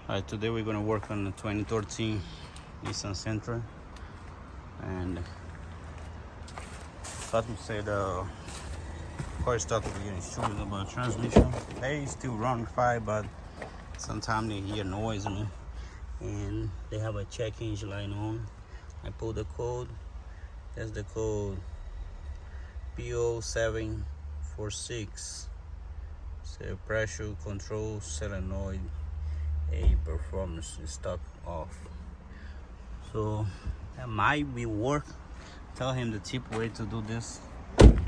Alright, today we're gonna work on the 2013 Nissan Sentra, and customer said car started getting short about transmission. They still running fine, but sometimes they hear noise in it, and they have a check engine light on. I pulled the code. That's the code PO746. So pressure control solenoid A performance is stuck off. So that might be work. Tell him the cheap way to do this.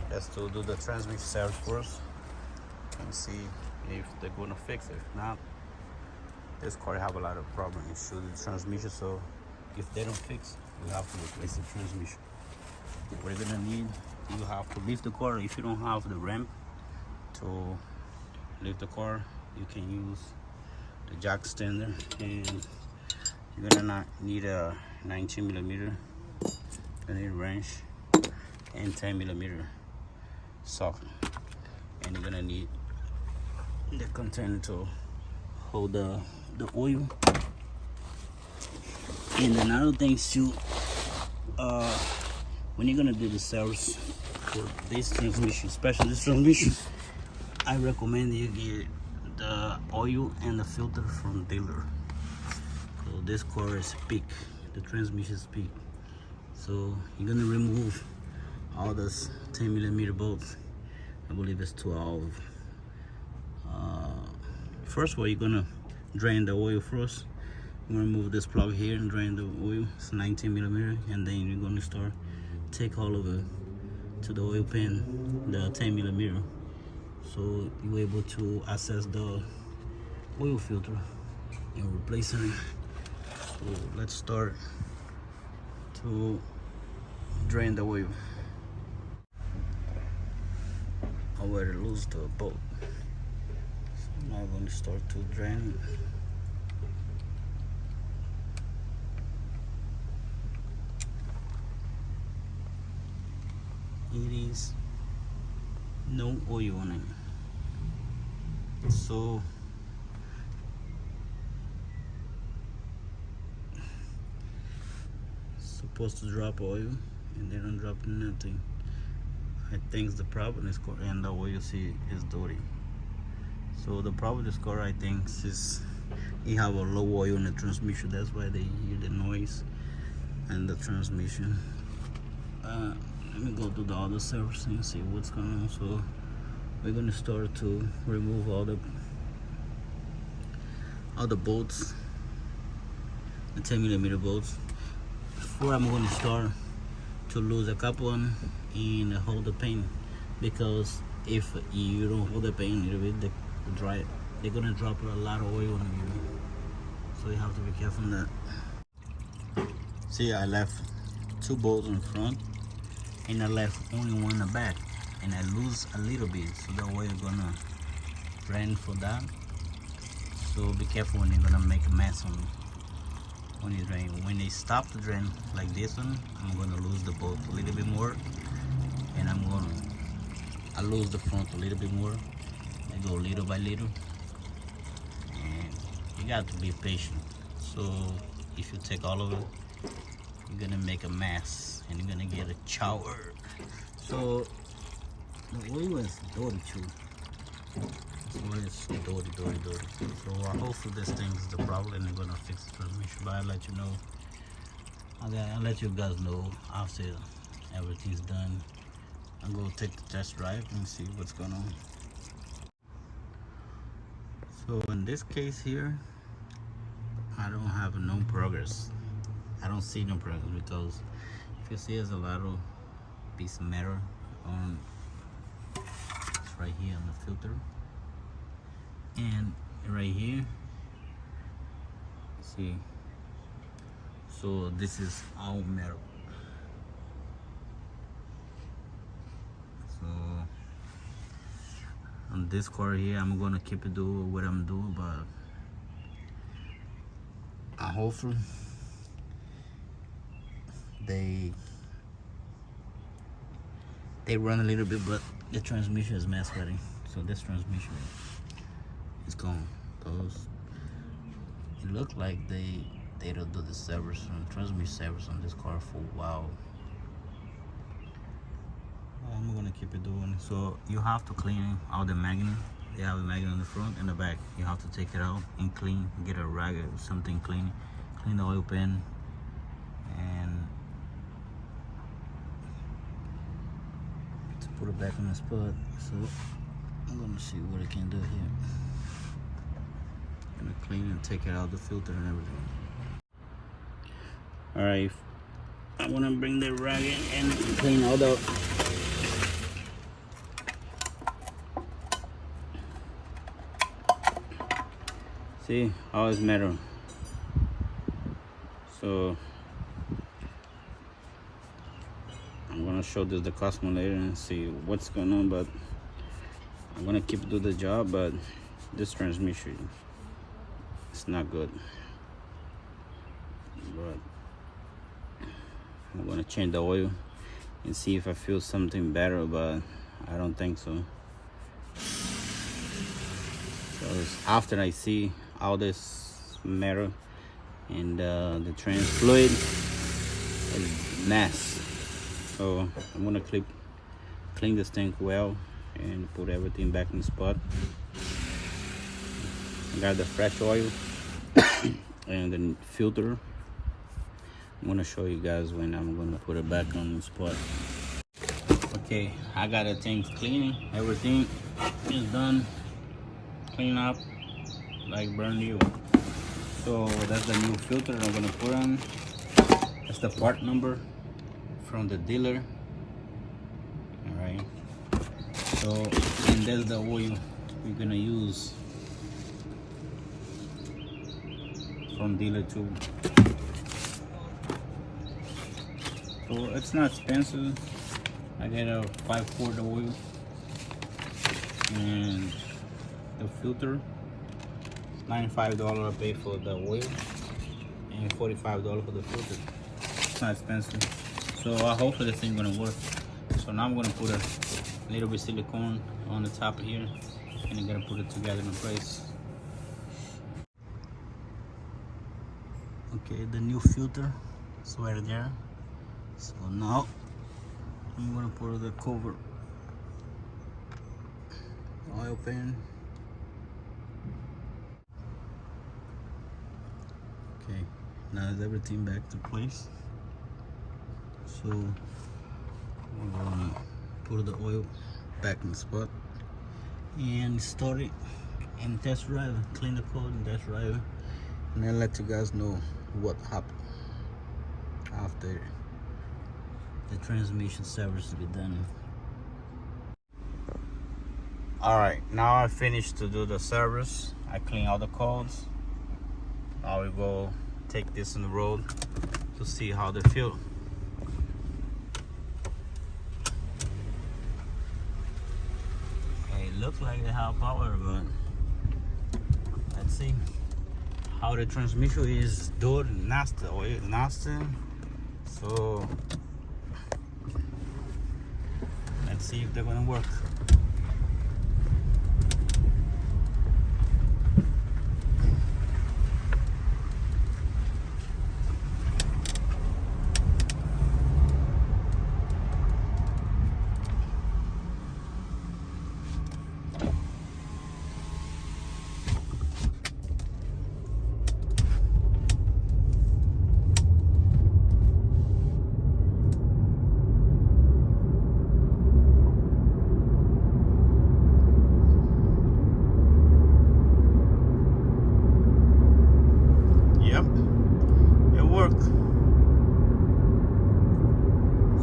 That's to do the transmission service first and see if they're gonna fix it. If not, this car have a lot of problem issues with the transmission. So if they don't fix, we have to replace the transmission. What you're gonna need, you have to lift the car. If you don't have the ramp to lift the car, you can use the jack standard, and you're gonna need a 19mm, you need wrench, and 10mm socket, and you're gonna need the container to hold the oil. And another thing too, when you're gonna do the service for this transmission, especially this transmission, I recommend you get the oil and the filter from dealer. So this car is peak, the transmission is peak. So you're gonna remove all those 10mm bolts. I believe it's 12. First of all, you're gonna drain the oil first. You're gonna remove this plug here and drain the oil. It's 19mm, and then you're gonna start take all of it to the oil pan, the 10mm. So you're able to access the oil filter and replace it. So let's start to drain the oil. I already lose the bolt, so now I'm going to start to drain it. It is no oil on it, so supposed to drop oil and they don't drop nothing. I think the problem is car, and the oil you see is dirty. So the problem with this car, I think, is you have a low oil in the transmission. That's why they hear the noise and the transmission. Let me go to the other service and see what's going on. So we're gonna start to remove all the bolts, the 10mm bolts. Before, I'm gonna start to lose a couple and hold the paint, because if you don't hold the paint a little bit, they're gonna drop a lot of oil on you. So you have to be careful on that. See, I left 2 bolts in front, and I left only one in the back, and I lose a little bit, so that way you're gonna drain for that. So be careful when you're gonna make a mess on when you drain. When they stop the drain like this one, I'm gonna lose the bolt a little bit more, and I lose the front a little bit more. I go little by little, and you got to be patient. So if you take all of it, you're gonna make a mess, and you're gonna get a shower. So the oil is dirty too. This oil is dirty. So hopefully this thing is the problem, and they're gonna fix the transmission. But I'll let you know. I'll let you guys know after everything's done. I'm gonna take the test drive and see what's going on. So in this case here, I don't have no progress. I don't see no progress, because if you see, there's a lot of piece of metal on, it's right here on the filter, and right here, see. So this is all metal. So on this car here, I'm gonna keep it doing what I'm doing, but hopefully they run a little bit, but the transmission is mess ready. So this transmission is gone. Those It looked like they don't do the service and transmission service on this car for a while. I'm gonna keep it doing. So you have to clean out the magnet. They have a magnet on the front and the back. You have to take it out and clean. Get a rag or something clean. Clean the oil pan and to put it back on the spot. So I'm gonna see what I can do here. I'm gonna clean and take it out the filter and everything. All right, I'm gonna bring the rag in and clean all the see how it's metal. So I'm gonna show this the customer later and see what's going on, but I'm gonna keep do the job. But this transmission, it's not good. But I'm gonna change the oil and see if I feel something better, but I don't think so. Because after I see all this metal and the trans fluid is mess, so I'm gonna clean this tank well and put everything back in the spot. I got the fresh oil and the filter. I'm gonna show you guys when I'm gonna put it back on the spot. Okay, I got the tank cleaning. Everything is done. Clean up like brand new. So that's the new filter I'm gonna put on. That's the part number from the dealer. All right. So, and that's the oil we're gonna use from dealer too. So it's not expensive. I get a 5-quart oil and the filter. $95 I pay for the oil and $45 for the filter. It's not expensive. So I hope this thing gonna work. So now I'm gonna put a little bit silicone on the top here and I'm gonna put it together in place. Okay, the new filter is right there. So now I'm gonna put the cover, oil pan. Okay, now is everything back to place. So we're gonna put the oil back in the spot and start it and test drive, clean the code and test drive, and then let you guys know what happened after the transmission service to be done. All right, now I finished to do the service. I clean all the codes. Now we go take this on the road to see how they feel. Okay, it looks like they have power, but let's see how the transmission is doing. Nasty, oil nasty. So let's see if they're gonna work.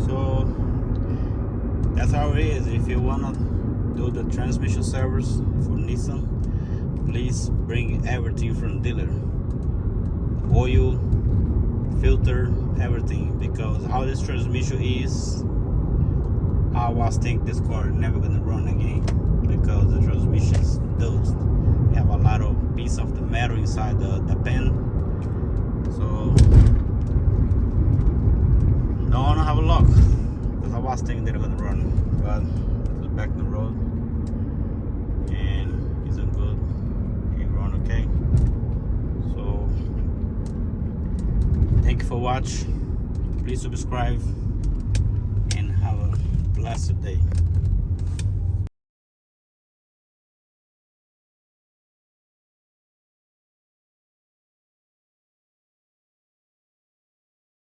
So that's how it is. If you wanna do the transmission service for Nissan, please bring everything from dealer, oil, filter, everything, because how this transmission is, I was think this car never gonna run again, because the transmissions those have a lot of piece of the metal inside the pan. So don't wanna have a luck, because I was thinking they're gonna run, but it's back to the road and it's good. It run okay. So watch. Please subscribe and have a blessed day.